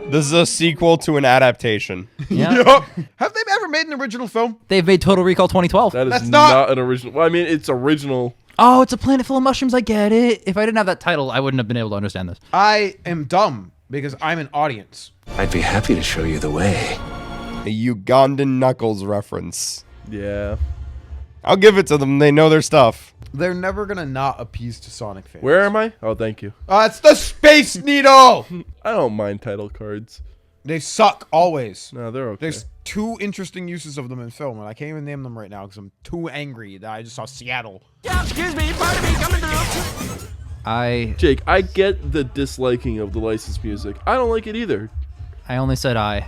This is a sequel to an adaptation. Yeah. Yup. Have they ever made an original film? They've made Total Recall 2012. That's not an original. Well, I mean, it's original. Oh, it's a planet full of mushrooms. I get it. If I didn't have that title, I wouldn't have been able to understand this. I am dumb because I'm an audience. I'd be happy to show you the way. A Ugandan Knuckles reference. Yeah. I'll give it to them. They know their stuff. They're never gonna not appease to Sonic fans. Where am I? Oh, thank you. It's the Space Needle! I don't mind title cards. They suck, always. No, they're okay. There's 2 interesting uses of them in film, and I can't even name them right now because I'm too angry that I just saw Seattle. Yeah, excuse me, pardon me, coming through. Jake, I get the disliking of the licensed music. I don't like it either. I only said I.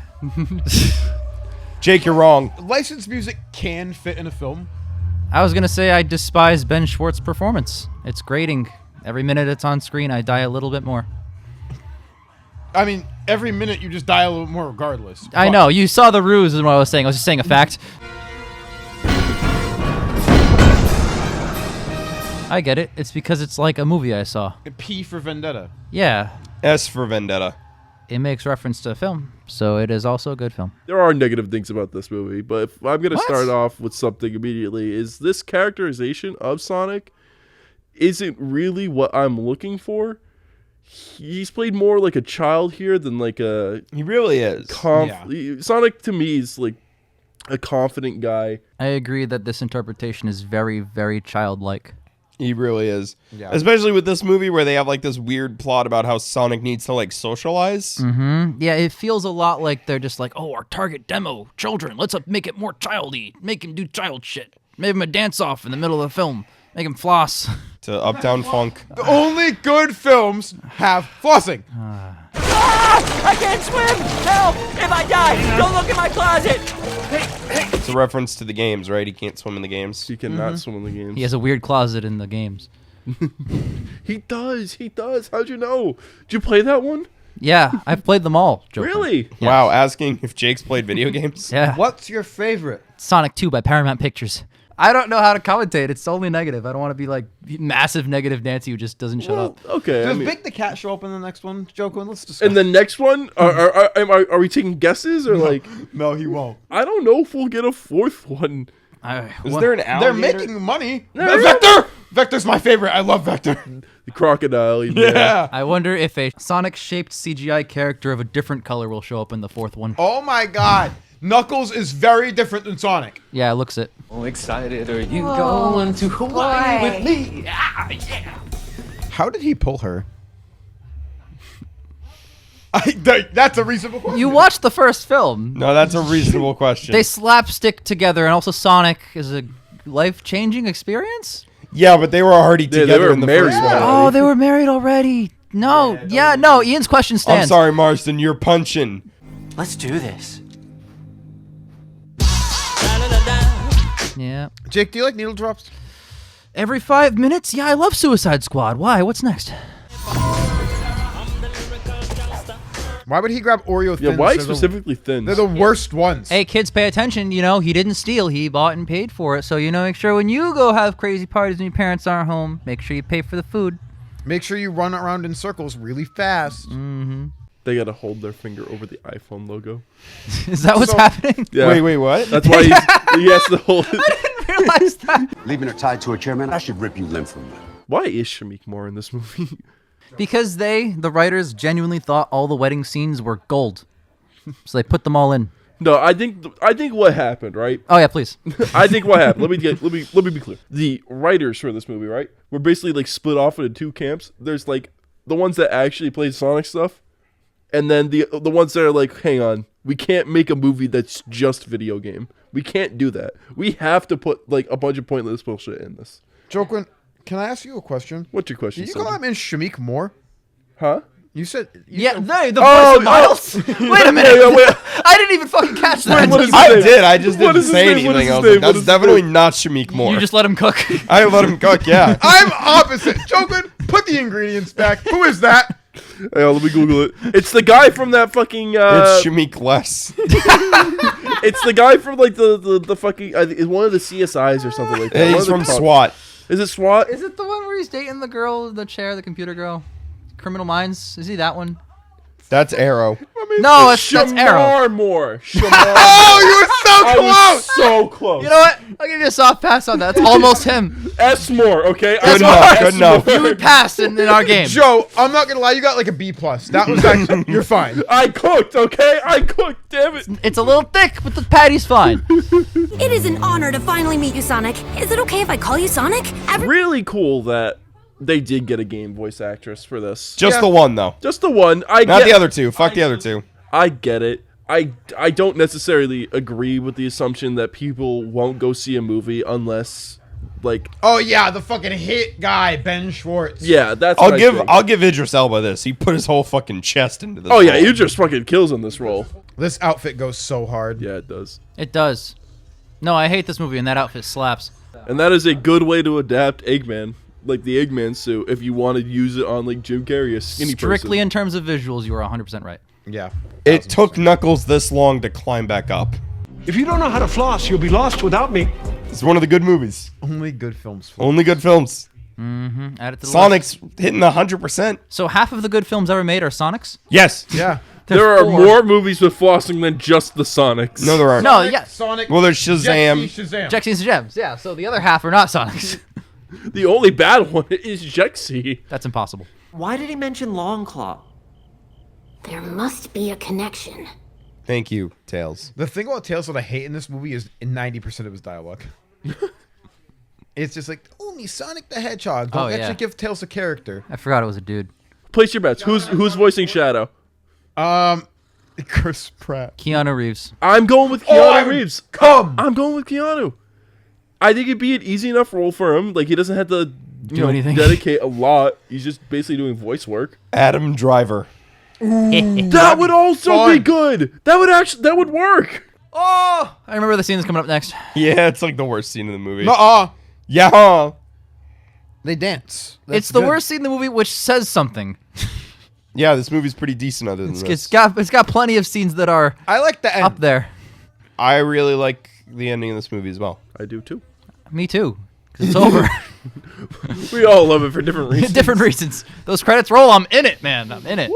Jake, you're wrong. Licensed music can fit in a film. I was going to say I despise Ben Schwartz's performance. It's grating. Every minute it's on screen, I die a little bit more. I mean, every minute you just die a little more regardless. I know. You saw the ruse is what I was saying. I was just saying a fact. I get it. It's because it's like a movie I saw. P for Vendetta. Yeah. S for Vendetta. It makes reference to a film, so it is also a good film. There are negative things about this movie, but if I'm going to start off with something immediately, is this characterization of Sonic isn't really what I'm looking for. He's played more like a child here than like a... He really is. Sonic, to me, is like a confident guy. I agree that this interpretation is very, very childlike. He really is. Yeah. Especially with this movie where they have like this weird plot about how Sonic needs to like socialize. Mm-hmm. Yeah, it feels a lot like they're just like, oh, our target demo, children. Let's make it more childy. Make him do child shit. Make him a dance-off in the middle of the film. Make him floss. To Uptown Funk. The only good films have flossing. I can't swim! Help! If I die, don't look in my closet! It's a reference to the games, right? He can't swim in the games. He cannot swim in the games. He has a weird closet in the games. He does. How'd you know? Did you play that one? Yeah, I've played them all. Joker. Really? Yeah. Wow, asking if Jake's played video games? Yeah. What's your favorite? Sonic 2 by Paramount Pictures. I don't know how to commentate. It's only negative. I don't want to be like massive negative Nancy who just doesn't shut up. Okay. Does Big the Cat show up in the next one, Joker? Let's discuss. And the next one, are we taking guesses or like? No, he won't. I don't know if we'll get a fourth one. Is there an alligator? They're making money. Vector! Vector's my favorite. I love Vector. The crocodile. Yeah. I wonder if a Sonic-shaped CGI character of a different color will show up in the fourth one. Oh my God. Knuckles is very different than Sonic. Yeah, it looks it. Oh, excited are you going to Hawaii with me? Ah, yeah! How did he pull her? That's a reasonable question. You watched the first film. No, that's a reasonable question. They slapstick together, and also Sonic is a life-changing experience? Yeah, but they were already together were in the married first one. already. Oh, they were married already. No, no, Ian's question stands. I'm sorry, Marston, you're punching. Let's do this. Yeah. Jake, do you like needle drops? Every 5 minutes? Yeah, I love Suicide Squad. Why? What's next? Why would he grab Oreo thins? Yeah, why They're the- specifically thin? They're the worst ones. Hey, kids, pay attention. You know, he didn't steal. He bought and paid for it. So, you know, make sure when you go have crazy parties and your parents aren't home, make sure you pay for the food. Make sure you run around in circles really fast. They gotta hold their finger over the iPhone logo. Is that what's happening? Yeah. Wait, what? That's why he has to hold it. I didn't realize that. Leaving her tied to a chair, man, I should rip you limb from limb. Why is Shamik Moore in this movie? Because the writers, genuinely thought all the wedding scenes were gold. So they put them all in. No, I think what happened, right? Oh, yeah, please. I think what happened. Let me be clear. The writers for this movie, right, were basically like split off into two camps. There's like the ones that actually played Sonic stuff, and then the ones that are like, hang on, we can't make a movie that's just video game. We can't do that. We have to put like a bunch of pointless bullshit in this. Joaquin, can I ask you a question? What's your question? Did you call that man Shamik Moore? Huh? You said... Yeah, the Oh, voice of Miles? Wait a minute. Yeah, wait. I didn't even fucking catch that. what is I name? did. I just What didn't is his say name? What anything. is I his was like, name? What that's is his definitely name? not Shamik Moore. You just let him cook. I let him cook, yeah. I'm opposite. Joaquin, put the ingredients back. Who is that? Hey, let me Google it. It's the guy from that fucking. It's Shamik Less. It's the guy from like the fucking. It's one of the CSIs or something like that. Hey, One he's of the from cops. SWAT. Is it SWAT? Is it the one where he's dating the girl in the chair, the computer girl? Criminal Minds? Is he that one? That's Arrow. My coming? No, that's Arrow. Shamar. Oh, you were so I close. was so close. You know what? I'll give you a soft pass on that. It's almost him. S-more, okay? Good enough. Good enough. You would pass in our game. Joe, I'm not gonna lie, you got like a B+. That was actually, you're fine. I cooked, okay? I cooked, damn it. It's a little thick, but the patty's fine. It is an honor to finally meet you, Sonic. Is it okay if I call you Sonic? Really cool that they did get a game voice actress for this. Just the one though. Just the one. Not the other two. Fuck the other two. I get it. I don't necessarily agree with the assumption that people won't go see a movie unless, like... Oh yeah, the fucking hit guy, Ben Schwartz. Yeah, that's what I think. I'll give Idris Elba this. He put his whole fucking chest into this. Oh yeah, role. Idris fucking kills in this role. This outfit goes so hard. Yeah, it does. It does. No, I hate this movie, and that outfit slaps. And that is a good way to adapt Eggman, like the Eggman suit, if you want to use it on like Jim Carrey, a skinny Strictly person. in terms of visuals, you are 100% right. Yeah. It took Knuckles this long to climb back up. If you don't know how to floss, you'll be lost without me. It's one of the good movies. Only good films. Only good films. Add it to the list. Sonic's hitting 100%. So half of the good films ever made are Sonics? Yes. Yeah. There are four. more movies with flossing than just the Sonics. No, there aren't. No, yes. Sonic. Well, there's Shazam. Shazam. Jexy's Gems, yeah. So the other half are not Sonics. The only bad one is Jexy. That's impossible. Why did he mention Longclaw? There must be a connection. Thank you, Tails. The thing about Tails that I hate in this movie is 90% of his dialogue. It's just like, only Sonic the Hedgehog. Don't Oh, yeah. actually give Tails a character. I forgot it was a dude. Place your bets. Who's voicing Shadow? Chris Pratt. Keanu Reeves. I'm going with Oh, Keanu Reeves. I'm going with Keanu. I think it'd be an easy enough role for him. Like he doesn't have to Do anything. dedicate a lot. He's just basically doing voice work. Adam Driver. That would also be fun. good. That would work. Oh! I remember the scene that's coming up next. Yeah, it's like the worst scene in the movie. Nuh-uh. Yeah. They dance. It's the worst scene in the movie, which says something. Yeah, this movie's pretty decent other than this. It's got plenty of scenes that are I like the end. up there. I really like the ending of this movie as well. I do too. Me too. 'Cause it's over. We all love it for different reasons. Different reasons. Those credits roll. I'm in it, man. I'm in it.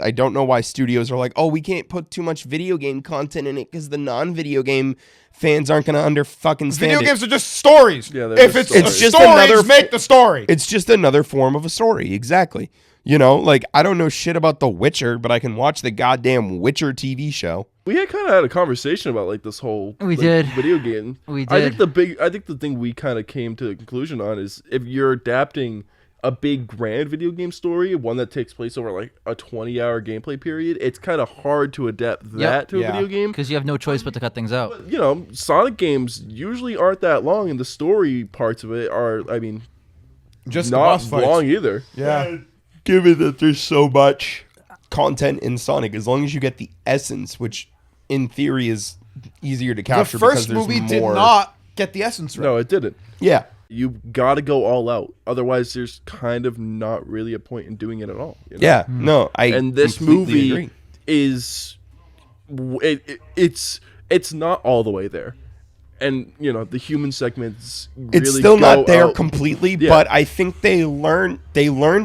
I don't know why studios are like, oh, we can't put too much video game content in it because the non-video game fans aren't going to fucking stand Video it. games are just stories. Yeah, they're if just it's stories. just stories, another make the story. It's just another form of a story. Exactly. You know, like, I don't know shit about The Witcher, but I can watch the goddamn Witcher TV show. We had kind of had a conversation about like this whole We like, did. video game. We I did. think the thing we kind of came to a conclusion on is if you're adapting a big grand video game story, one that takes place over like a 20-hour gameplay period, it's kind of hard to adapt that to a Yeah. video game. Because you have no choice but to cut things out. You know, Sonic games usually aren't that long, and the story parts of it are, I mean, just the not boss fights. long either. Yeah. Given that there's so much content in Sonic, as long as you get the essence, which in theory is easier to The capture because first there's movie did more. not get the essence right. No, it didn't. Yeah. You got to go all out. Otherwise, there's kind of not really a point in doing it at all. You know? Yeah. No, I And this completely movie agree. is it's not all the way there, and you know the human segments really It's still go not there out. completely, Yeah. but I think they learned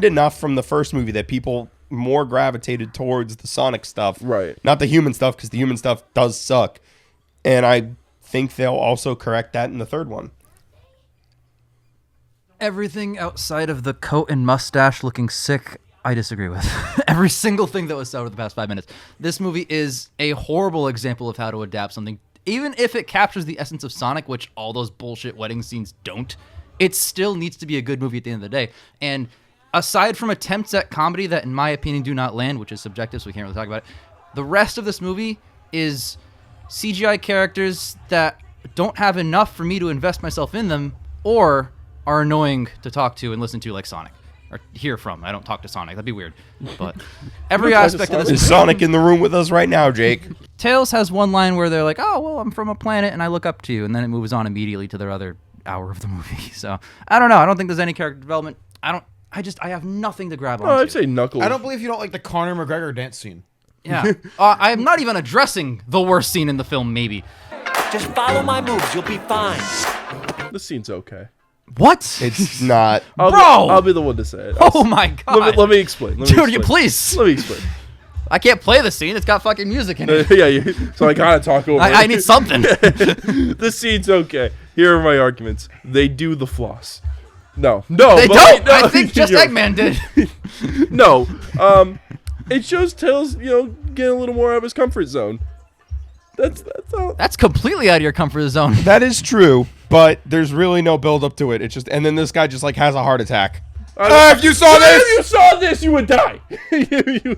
enough from the first movie that people more gravitated towards the Sonic stuff, Right. Not the human stuff, because the human stuff does suck, and I think they'll also correct that in the third one. Everything outside of the coat and mustache looking sick, I disagree with. Every single thing that was said over the past 5 minutes. This movie is a horrible example of how to adapt something. Even if it captures the essence of Sonic, which all those bullshit wedding scenes don't, it still needs to be a good movie at the end of the day. And aside from attempts at comedy that, in my opinion, do not land, which is subjective, so we can't really talk about it, the rest of this movie is CGI characters that don't have enough for me to invest myself in them, or are annoying to talk to and listen to, like Sonic, or hear from. I don't talk to Sonic. That'd be weird. But every aspect of Is this. Sonic in the room with us right now, Jake? Tails has one line where they're like, "Oh, well, I'm from a planet and I look up to you," and then it moves on immediately to their other hour of the movie. So I don't know. I don't think there's any character development. I have nothing to grab Oh, onto. I'd say Knuckles. I don't believe you don't like the Conor McGregor dance scene. Yeah. I am not even addressing the worst scene in the film. Maybe. Just follow my moves. You'll be fine. This scene's okay. What? It's not. I'll Bro! I'll be the one to say it. Oh my god. Let me explain. Dude, you please. Let me explain. I can't play the scene. It's got fucking music in it. So I gotta talk over. I need something. The scene's okay. Here are my arguments. They do the floss. No, They but don't. no, I think just you're- Eggman did. No, it shows Tails, getting a little more out of his comfort zone. That's all. That's completely out of your comfort zone. That is true, but there's really no build up to it. It's just, and then this guy just like has a heart attack. If you saw If you saw this, you would die.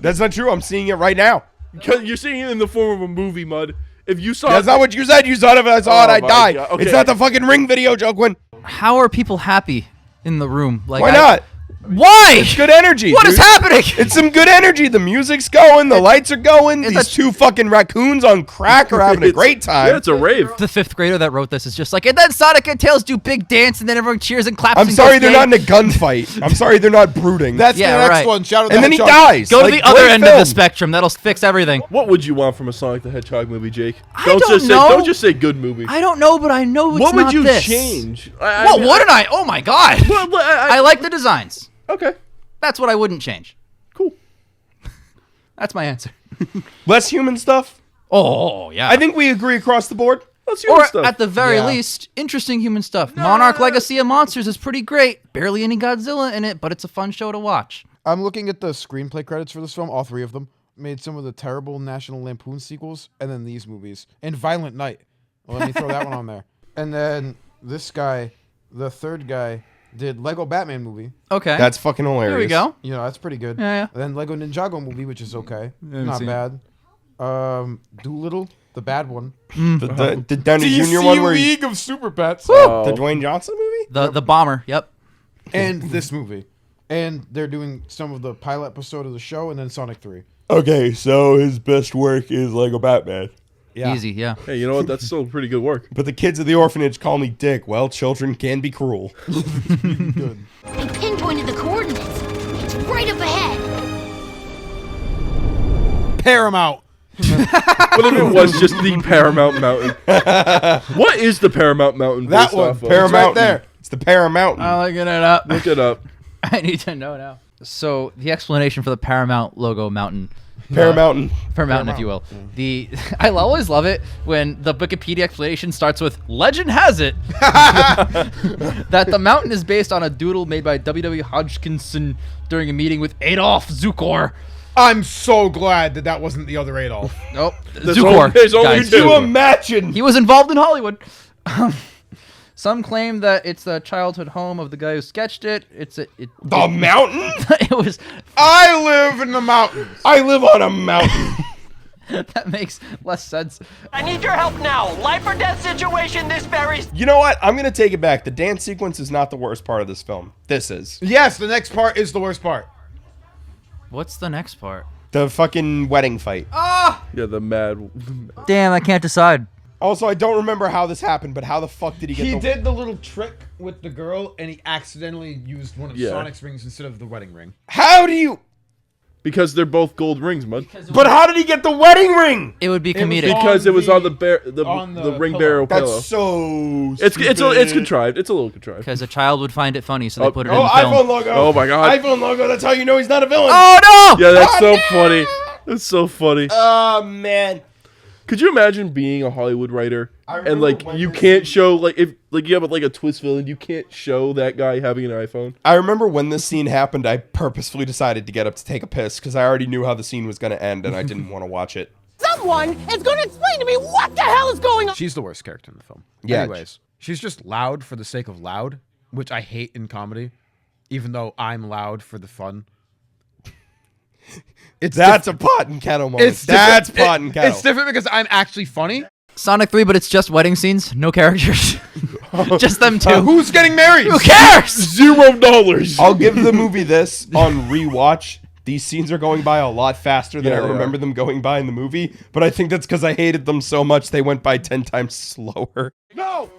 That's not true. I'm seeing it right now. Because you're seeing it in the form of a movie, Mud. If you saw That's not what you said. You said if I saw it, I'd my die. God. Okay. It's not the fucking Ring video joke. How are people happy in the room? Like, Why not? Why? It's good energy. What is dude. happening? It's some good energy. The music's going. The lights are going. it's These a- two fucking raccoons on crack are having a great time. Yeah, it's a rave. The fifth grader that wrote this is just like, and then Sonic and Tails do big dance, and then everyone cheers and claps. I'm and sorry goes, they're "Yay." not in a gunfight. I'm sorry they're not brooding. That's Yeah, the next right. one. Shout out and the then he Hedgehog. dies. Go to Like, the other great end of the film. spectrum. That'll fix everything. What would you want from a Sonic the Hedgehog movie, Jake? I don't know. Don't just say good movie. I don't know, but I know it's What would not you this. change? What wouldn't I? Oh my god! I like the designs. Okay, That's what I wouldn't change. cool. That's my answer. Less human stuff. Oh yeah. I think we agree across the board. Let's or stuff. at the very Yeah. least, interesting human stuff. Monarch Legacy of Monsters is pretty great. Barely any Godzilla in it, but it's a fun show to watch. I'm looking at the screenplay credits for this film. All three of them made some of the terrible National Lampoon sequels, and then these movies and Violent Night. Well, let me throw that one on there. And then this guy, the third guy, did Lego Batman movie. Okay. That's fucking hilarious. There we go. You know, that's pretty good. Yeah. And then Lego Ninjago movie, which is okay, haven't not seen bad. Doolittle, the bad one. The Downey Jr. one where he, of Super Pets. the Dwayne Johnson movie. The bomber. Yep. And this movie. And they're doing some of the pilot episode of the show, and then Sonic 3. Okay, so his best work is Lego Batman. Yeah. Easy. Yeah. Hey, you know what? That's still pretty good work. But the kids at the orphanage call me Dick. Well, children can be cruel. Good. I pinpointed the coordinates. It's right up ahead. Paramount. What if it was just the Paramount Mountain? What is the Paramount Mountain? That based one. off of? Paramount. there. It's the Paramount. I'm looking it up. Look it up. I need to know now. So the explanation for the Paramount logo mountain. Paramount. Paramount, if you will. I always love it when the Wikipedia explanation starts with "Legend has it that the mountain is based on a doodle made by W.W. Hodgkinson during a meeting with Adolf Zukor." I'm so glad that wasn't the other Adolf. Nope, There's Zukor. only guys. two. You imagine? He was involved in Hollywood. Some claim that it's the childhood home of the guy who sketched it. The mountain? It was. I live in the mountains. I live on a mountain. That makes less sense. I need your help now. Life or death situation this very... You know what? I'm going to take it back. The dance sequence is not the worst part of this film. This is. Yes, the next part is the worst part. What's the next part? The fucking wedding fight. Ah! Yeah, the mad. Damn, I can't decide. Also, I don't remember how this happened, but how the fuck did he get He the... did the little trick with the girl, and he accidentally used one of Sonic's rings instead of the wedding ring. How do you... Because they're both gold rings, Mud. But how did he get the wedding ring? It would be comedic. Because it was on the on the the ring pillow. barrel That's pillow. so It's stupid. contrived. It's a little contrived. Because a child would find it funny, so they put it in Oh, the film. iPhone logo. Oh my God. iPhone logo. That's how you know he's not a villain. Oh no! Yeah, that's so funny. That's so funny. Oh, man. Could you imagine being a Hollywood writer and remember like when you this can't show like if like you have like a twist villain, you can't show that guy having an iPhone. I remember when this scene happened, I purposefully decided to get up to take a piss because I already knew how the scene was going to end and I didn't want to watch it. Someone is going to explain to me what the hell is going on. She's the worst character in the film. Yeah. Anyways, she's just loud for the sake of loud, which I hate in comedy, even though I'm loud for the fun. That's a pot and kettle moment. That's pot and kettle. It's different because I'm actually funny. Sonic 3, but it's just wedding scenes, no characters. Just them two. Who's getting married? Who cares? $0. I'll give the movie this on rewatch. These scenes are going by a lot faster than Yeah, I they remember them going by in the movie, but I think that's because I hated them so much they went by 10 times slower. No.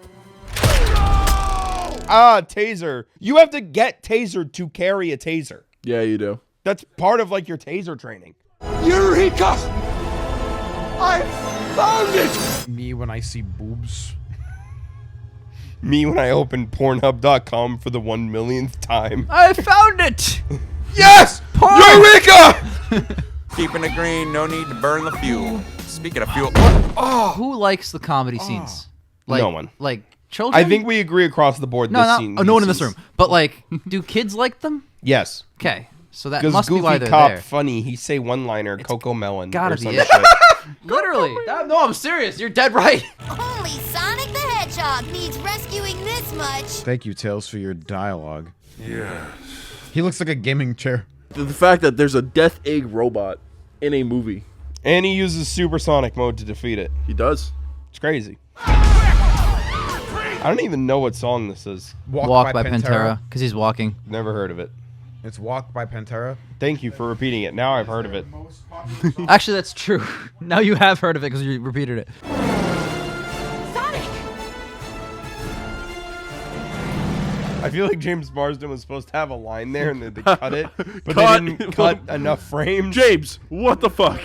Ah, taser. You have to get tasered to carry a taser. Yeah, you do. That's part of like your taser training. Eureka! I found it! Me when I see boobs. Me when I open Pornhub.com for the 1 millionth time. I found it! Yes! Porn! Eureka! Keeping it green, no need to burn the fuel. Speaking of fuel, Who likes the comedy scenes? No one. Like children. I think we agree across the board. no, this no, scene, no one in these this room. scenes- But like, do kids like them? Yes. Okay, so that Because must be why Goofy they're Cop there. funny. He say one-liner, Coco Melon. gotta or be some it. shit. Literally. No, I'm serious. You're dead right. Only Sonic the Hedgehog needs rescuing this much. Thank you, Tails, for your dialogue. Yeah. He looks like a gaming chair. The fact that there's a Death Egg robot in a movie. And he uses supersonic mode to defeat it. He does. It's crazy. I don't even know what song this is. Walk by Pantera, because he's walking. Never heard of it. It's Walk by Pantera. Thank you for repeating it. Now I've heard of it. Actually, that's true. Now you have heard of it because you repeated it. Sonic! I feel like James Marsden was supposed to have a line there and they cut it, but Cut. they didn't cut enough frames. James, what the fuck?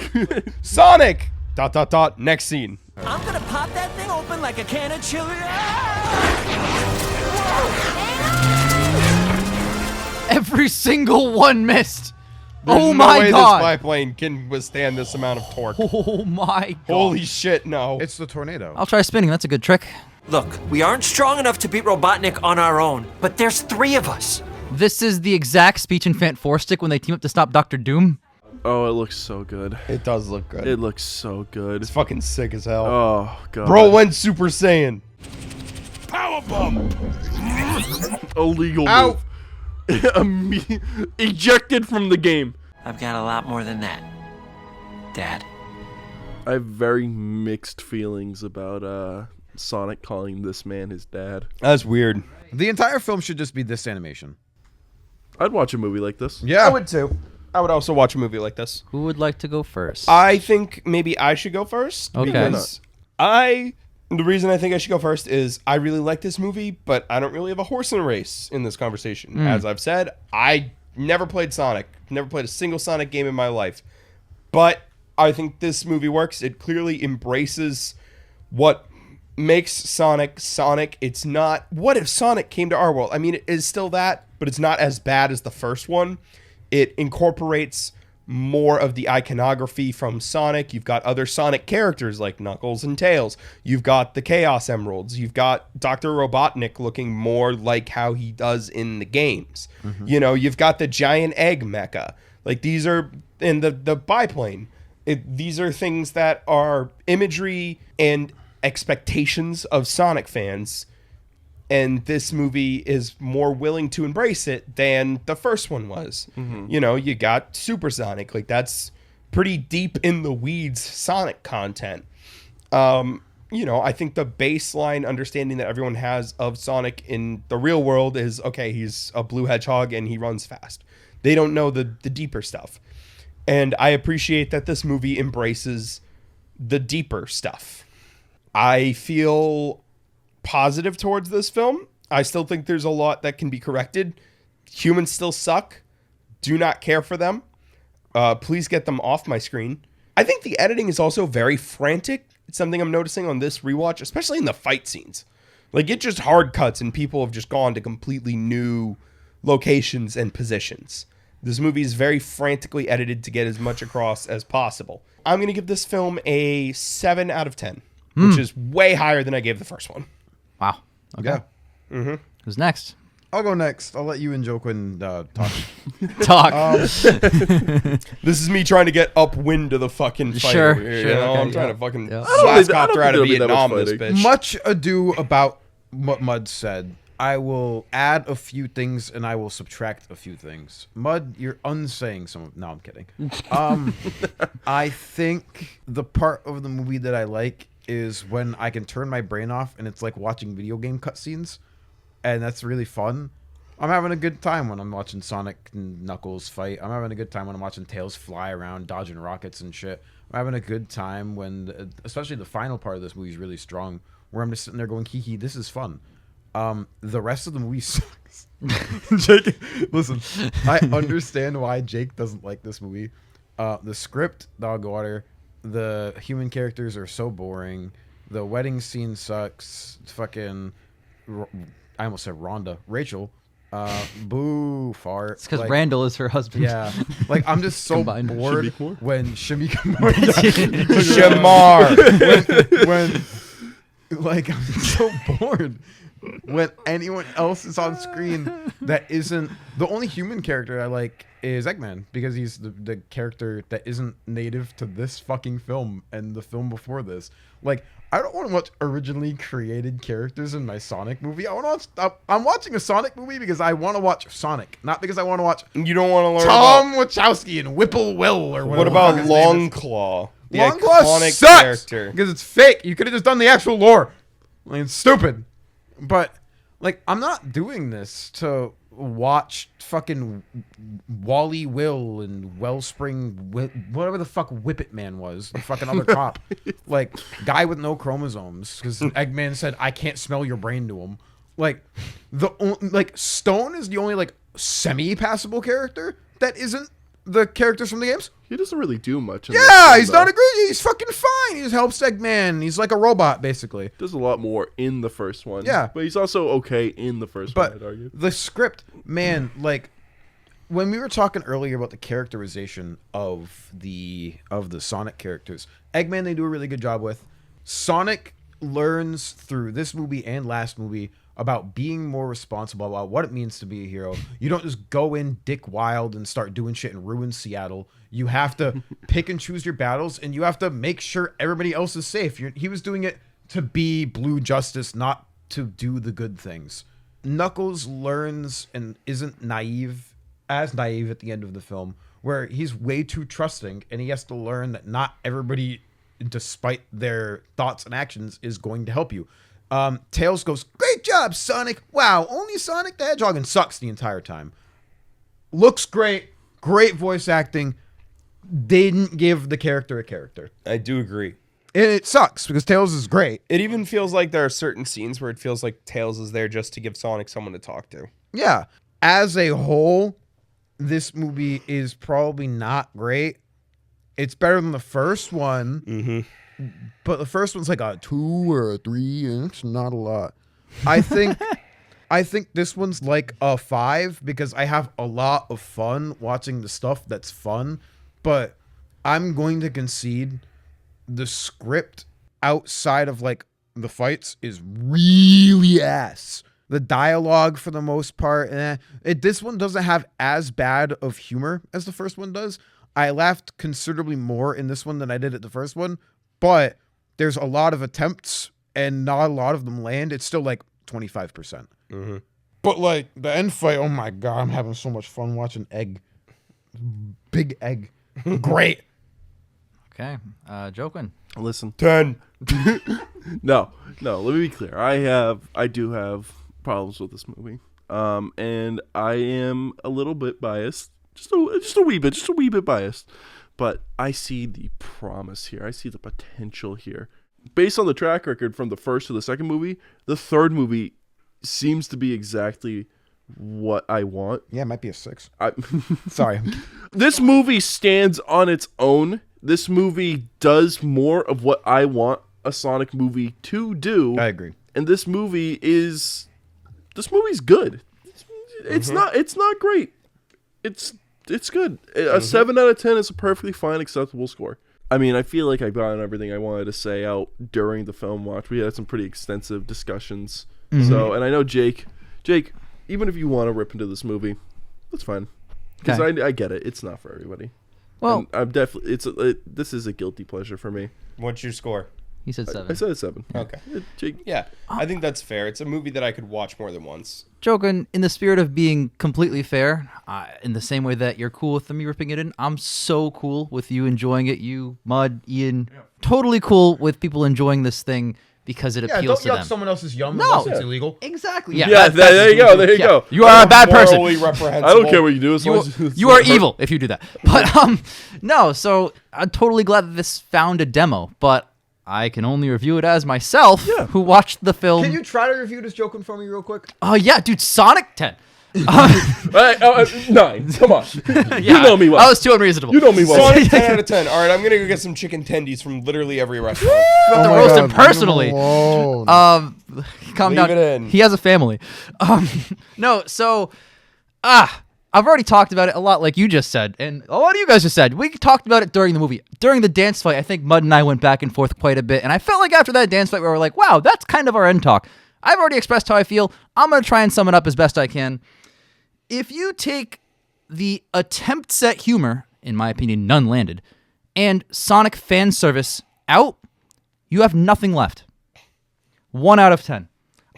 Sonic! ... Next scene. I'm gonna pop that thing open like a can of chili. Every single one missed. There's Oh no my way god. this biplane can withstand this amount of torque. Oh my god. Holy shit, no. It's the tornado. I'll try spinning. That's a good trick. Look, we aren't strong enough to beat Robotnik on our own, but there's 3 of us. This is the exact speech in Fant 4 Stick when they team up to stop Dr. Doom. Oh, it looks so good. It does look good. It looks so good. It's fucking sick as hell. Oh, God. Bro went Super Saiyan. Illegal Ow. move. Ejected from the game. I've got a lot more than that, Dad. I have very mixed feelings about Sonic calling this man his dad. That's weird. The entire film should just be this animation. I'd watch a movie like this. Yeah. I would too. I would also watch a movie like this. Who would like to go first? I think maybe I should go first. Okay. Because the reason I think I should go first is I really like this movie, but I don't really have a horse in a race in this conversation. As I've said, I never played Sonic. Never played a single Sonic game in my life. But I think this movie works. It clearly embraces what makes Sonic Sonic. It's not, what if Sonic came to our world? I mean, it is still that, but it's not as bad as the first one. It incorporates more of the iconography from Sonic. You've got other Sonic characters like Knuckles and Tails. You've got the Chaos Emeralds. You've got Dr. Robotnik looking more like how he does in the games. You know, you've got the giant egg mecha. Like these are, and the biplane. These are things that are imagery and expectations of Sonic fans. And this movie is more willing to embrace it than the first one was. You know, you got Supersonic. Like, that's pretty deep in the weeds Sonic content. You know, I think the baseline understanding that everyone has of Sonic in the real world is, okay, he's a blue hedgehog and he runs fast. They don't know the deeper stuff. And I appreciate that this movie embraces the deeper stuff. I feel positive towards this film. I still think there's a lot that can be corrected. Humans still suck. Do not care for them. Please get them off my screen. I think the editing is also very frantic. It's something I'm noticing on this rewatch, especially in the fight scenes. Like, it just hard cuts and people have just gone to completely new locations and positions. This movie is very frantically edited to get as much across as possible. I'm going to give this film a 7 out of 10, which is way higher than I gave the first one. Wow. Okay. Yeah. Who's next? I'll go next. I'll let you and Joaquin talk. Talk. This is me trying to get upwind to the fucking fight Sure, over here, sure, you know? okay, I'm trying yeah. to fucking Yeah. blast I don't copter think out of there'll be that much Vietnam, this fighting. bitch. Much ado about what Mud said. I will add a few things and I will subtract a few things. Mud, you're unsaying some of... No, I'm kidding. I think the part of the movie that I like is when I can turn my brain off and it's like watching video game cutscenes. And that's really fun. I'm having a good time when I'm watching Sonic and Knuckles fight. I'm having a good time when I'm watching Tails fly around dodging rockets and shit. I'm having a good time when, especially the final part of this movie is really strong, where I'm just sitting there going, hee hee, this is fun. The rest of the movie sucks. Jake, listen, I understand why Jake doesn't like this movie. The script, dog water. The human characters are so boring. The wedding scene sucks. Fucking, I almost said Rhonda. Rachel Boo fart. It's because Like, Randall is her husband. Yeah, like I'm just so Combined. bored Shamikmore? when Shamikmore. Shamar. when like I'm so bored when anyone else is on screen that isn't the only human character I like is Eggman because he's the character that isn't native to this fucking film and the film before this. Like I don't want to watch originally created characters in my Sonic movie. I want to watch. I'm watching a Sonic movie because I want to watch Sonic, not because I want to watch You don't want to learn Tom Wachowski and Whipple Will or whatever. What about the fuck his name is. Longclaw? The Longclaw iconic sucks character. because it's fake. You could have just done the actual lore. Like, it's stupid. But like, I'm not doing this to watch fucking Wally Will and Wellspring, whatever the fuck Whippet Man was, the fucking other cop, like guy with no chromosomes, because Eggman said I can't smell your brain to him. Like Stone is the only like semi-passable character that isn't the characters from the games. He doesn't really do much. In this Yeah, film, he's though. not a great. He's fucking fine. He just helps Eggman. He's like a robot, basically. Does a lot more in the first one. Yeah. But he's also okay in the first one, I'd argue. The script, man, like when we were talking earlier about the characterization of the Sonic characters, Eggman they do a really good job with. Sonic learns through this movie and last movie about being more responsible about what it means to be a hero. You don't just go in dick wild and start doing shit and ruin Seattle. You have to pick and choose your battles, and you have to make sure everybody else is safe. He was doing it to be Blue Justice, not to do the good things. Knuckles learns and isn't naive at the end of the film, where he's way too trusting, and he has to learn that not everybody, despite their thoughts and actions, is going to help you. Tails goes, "Great job, Sonic. Wow, only Sonic the Hedgehog," and sucks the entire time. Looks great. Great voice acting. Didn't give the character a character. I do agree. And it sucks because Tails is great. It even feels like there are certain scenes where it feels like Tails is there just to give Sonic someone to talk to. Yeah. As a whole, this movie is probably not great. It's better than the first one. Mm-hmm. But the first one's like a 2 or a 3, and it's not a lot. I think this one's like a 5 because I have a lot of fun watching the stuff that's fun, but I'm going to concede the script outside of like the fights is really ass. The dialogue for the most part, this one doesn't have as bad of humor as the first one does. I laughed considerably more in this one than I did at the first one. But there's a lot of attempts and not a lot of them land. It's still like 25%. Mm-hmm. But like the end fight, oh my God, I'm having so much fun watching Egg. Big Egg. Great. Okay. Joking. Listen. 10. No, let me be clear. I do have problems with this movie. And I am a little bit biased. Just a wee bit biased. But I see the promise here. I see the potential here. Based on the track record from the first to the second movie, the third movie seems to be exactly what I want. Yeah, it might be a 6. Sorry. This movie stands on its own. This movie does more of what I want a Sonic movie to do. I agree. And this movie's good. It's not great. It's good. A 7 out of 10 is a perfectly fine, acceptable score. I mean, I feel like I got everything I wanted to say out during the film watch. We had some pretty extensive discussions. Mm-hmm. So, and I know Jake, even if you want to rip into this movie, that's fine. Because I get it. It's not for everybody. Well, and I'm definitely this is a guilty pleasure for me. What's your score? he said 7. I said it's 7. Okay. Jake, Yeah, I think that's fair. It's a movie that I could watch more than once. Joking, in the spirit of being completely fair, in the same way that you're cool with me ripping it in, I'm so cool with you enjoying it. You, Mud, Ian, totally cool with people enjoying this thing because it appeals to them. someone else's yum No. unless it's illegal. Exactly. yeah, there you go. There you go. You are a bad person. Morally reprehensible. I don't care what you do. As long as You are evil if you do that. But no. So I'm totally glad that this found a demo, but I can only review it as myself, who watched the film. Can you try to review this Joking for me real quick? Oh yeah, dude, Sonic 10. 9. Come on. Yeah, You know me well. I was too unreasonable. You know me well. Sonic 10 out of 10. All right, I'm gonna go get some chicken tendies from literally every restaurant. You have to my roast God, him personally. leave him alone. Calm Leave down. it in. He has a family. No, so I've already talked about it a lot, like you just said, and a lot of you guys just said. We talked about it during the movie. During the dance fight, I think Mud and I went back and forth quite a bit, and I felt like after that dance fight, we were like, wow, that's kind of our end talk. I've already expressed how I feel. I'm going to try and sum it up as best I can. If you take the attempts at humor, in my opinion, none landed, and Sonic fan service out, you have nothing left. 1 out of 10.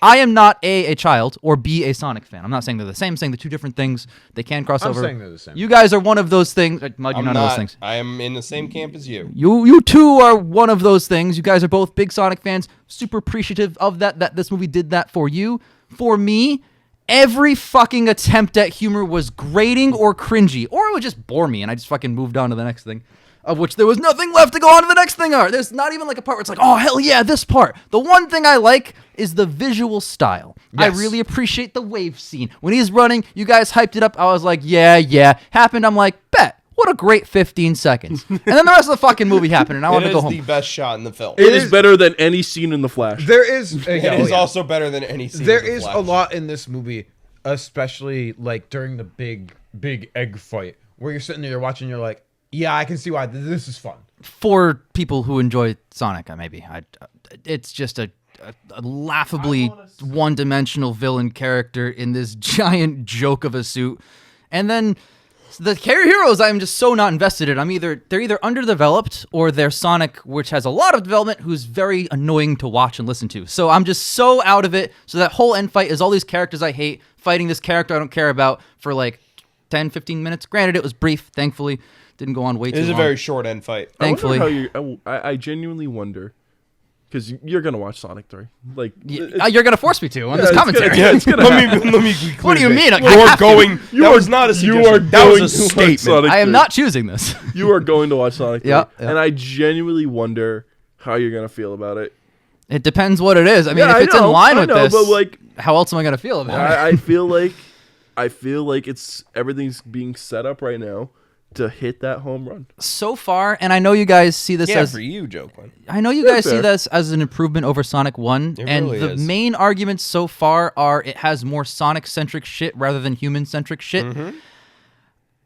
I am not a child or B, a Sonic fan. I'm not saying they're the same. I'm saying they're two different things. They can cross over. I'm saying they're the same. You guys are one of those things. Mud, you're I'm none of those things. I am in the same camp as you. You two are one of those things. You guys are both big Sonic fans. Super appreciative of that this movie did that for you. For me, every fucking attempt at humor was grating or cringy, or it would just bore me, and I just fucking moved on to the next thing. Of which there was nothing left to go on to the next thing. There's not even like a part where it's like, oh, hell yeah, this part. The one thing I like is the visual style. Yes. I really appreciate the wave scene. When he's running, you guys hyped it up. I was like, yeah. Happened, I'm like, bet. What a great 15 seconds. And then the rest of the fucking movie happened, and I wanted to go It is home. the best shot in the film. It is better than any scene in The Flash. There is. It is also better than any scene. There in The is Flash. a lot in this movie, especially like during the big egg fight, where you're sitting there, you're watching, you're like, yeah, I can see why this is fun. For people who enjoy Sonic, maybe. It's just a laughably one-dimensional villain character in this giant joke of a suit. And then the heroes I'm just so not invested in. They're either underdeveloped or they're Sonic, which has a lot of development, who's very annoying to watch and listen to. So I'm just so out of it. So that whole end fight is all these characters I hate fighting this character I don't care about for like 10, 15 minutes. Granted, it was brief, thankfully. Didn't go on way too long. It is a very short end fight. Thankfully. I genuinely wonder, because you're going to watch Sonic 3. Like, you're going to force me to on this commentary. It's gonna let me be clear. What do you mean? I You're have to. going. That was not a suggestion. That was a statement. Sonic I am 3. not choosing this. You are going to watch Sonic 3. Yeah. And I genuinely wonder how you're going to feel about it. It depends what it is. I mean, Yeah, if it's in line with this, but like, how else am I going to feel about it? I feel like it's everything's being set up right now to hit that home run. So far, and I know you guys see this Yeah, as for you, Joe Quinn. I know you guys see this as an improvement over Sonic 1, It and really the is. main arguments so far are it has more Sonic-centric shit rather than human-centric shit. Mm-hmm.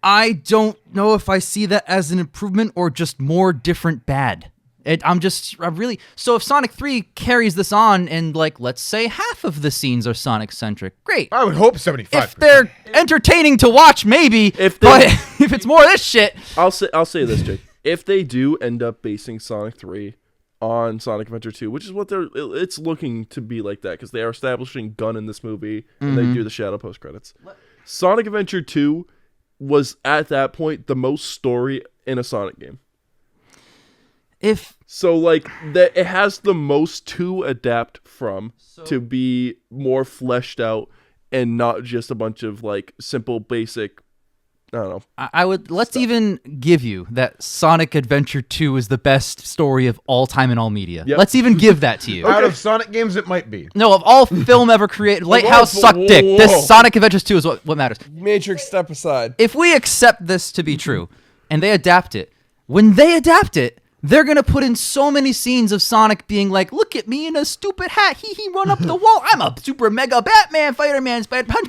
I don't know if I see that as an improvement or just more different bad. I'm really... So if Sonic 3 carries this on and, like, let's say half of the scenes are Sonic-centric, great. I would hope 75%. If they're entertaining to watch, maybe. But if it's more of this shit... I'll say this, Jake. If they do end up basing Sonic 3 on Sonic Adventure 2, which is what it's looking to be like that, because they are establishing Gun in this movie, and they do the shadow post-credits. Sonic Adventure 2 was, at that point, the most story in a Sonic game. So like that, it has the most to adapt from to be more fleshed out and not just a bunch of like simple basic. I don't know. I would let's even give you that Sonic Adventure 2 is the best story of all time in all media. Yep. Let's even give that to you. Out of Sonic games, it might be. No, of all film ever created, Lighthouse sucked dick. This Sonic Adventures 2 is what matters. Matrix, step aside. If we accept this to be true, and they adapt it, when they adapt it, they're going to put in so many scenes of Sonic being like, look at me in a stupid hat. He run up the wall. I'm a super mega Batman, Fighter-Man, punch.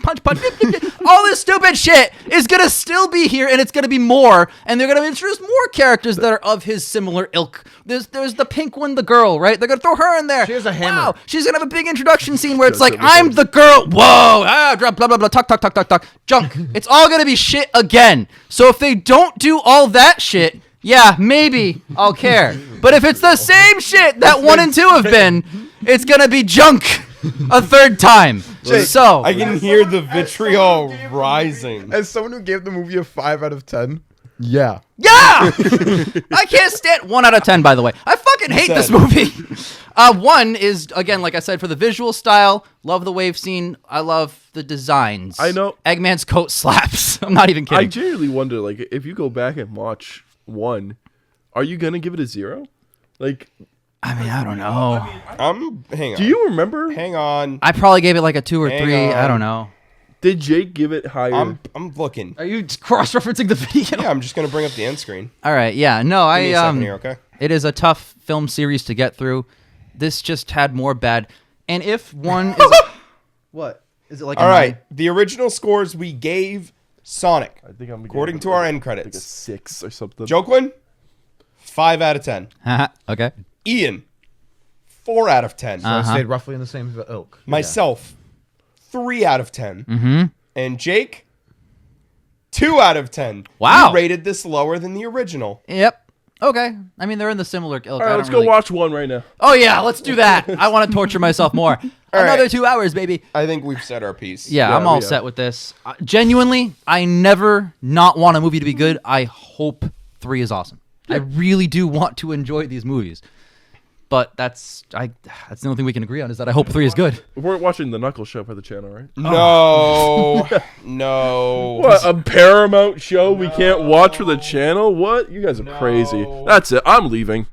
All this stupid shit is going to still be here, and it's going to be more. And they're going to introduce more characters that are of his similar ilk. There's the pink one, the girl, right? They're going to throw her in there. She has a hammer. Wow. She's going to have a big introduction scene where it's like, I'm the girl. Whoa. Blah, blah, blah. Talk. Junk. It's all going to be shit again. So if they don't do all that shit... Yeah, maybe I'll care. But if it's the same shit that 1 and 2 have been, it's gonna be junk a third time. Jake, So I can hear the vitriol rising. As someone who gave the movie a 5 out of 10, yeah. I can't stand 1 out of 10. By the way, I fucking hate this movie. 1 is again, like I said, for the visual style. Love the wave scene. I love the designs. I know Eggman's coat slaps. I'm not even kidding. I genuinely wonder, like, if you go back and watch 1, are you gonna give it a 0? Like, I mean, I don't know. Hang on. Do you remember? Hang on. I probably gave it like a 2 or Hang 3. I on. don't know. Did Jake give it higher? I'm looking. Are you cross-referencing the video? Yeah, I'm just gonna bring up the end screen. All right. Yeah. No, Give me a second here, okay? It is a tough film series to get through. This just had more bad. And if one is what is it like? All right, the original scores we gave Sonic, I think I'm according to our end like a credits. 6 or something. Joaquin, 5 out of 10. Okay. Ian, 4 out of 10. I stayed roughly in the same ilk. Myself, 3 out of 10. Mm-hmm. And Jake, 2 out of 10. Wow. You rated this lower than the original. Yep. Okay. I mean, they're in the similar ilk. All right, let's go watch one right now. Oh yeah, let's do that. I want to torture myself more. Another 2 hours, baby. I think we've said our piece. Yeah, I'm all set with this. Genuinely, I never not want a movie to be good. I hope 3 is awesome. I really do want to enjoy these movies. But that's the only thing we can agree on is that I hope 3 is good. We're watching the Knuckles show for the channel, right? No. No. What, a Paramount show we can't watch for the channel? What? You guys are crazy. That's it. I'm leaving.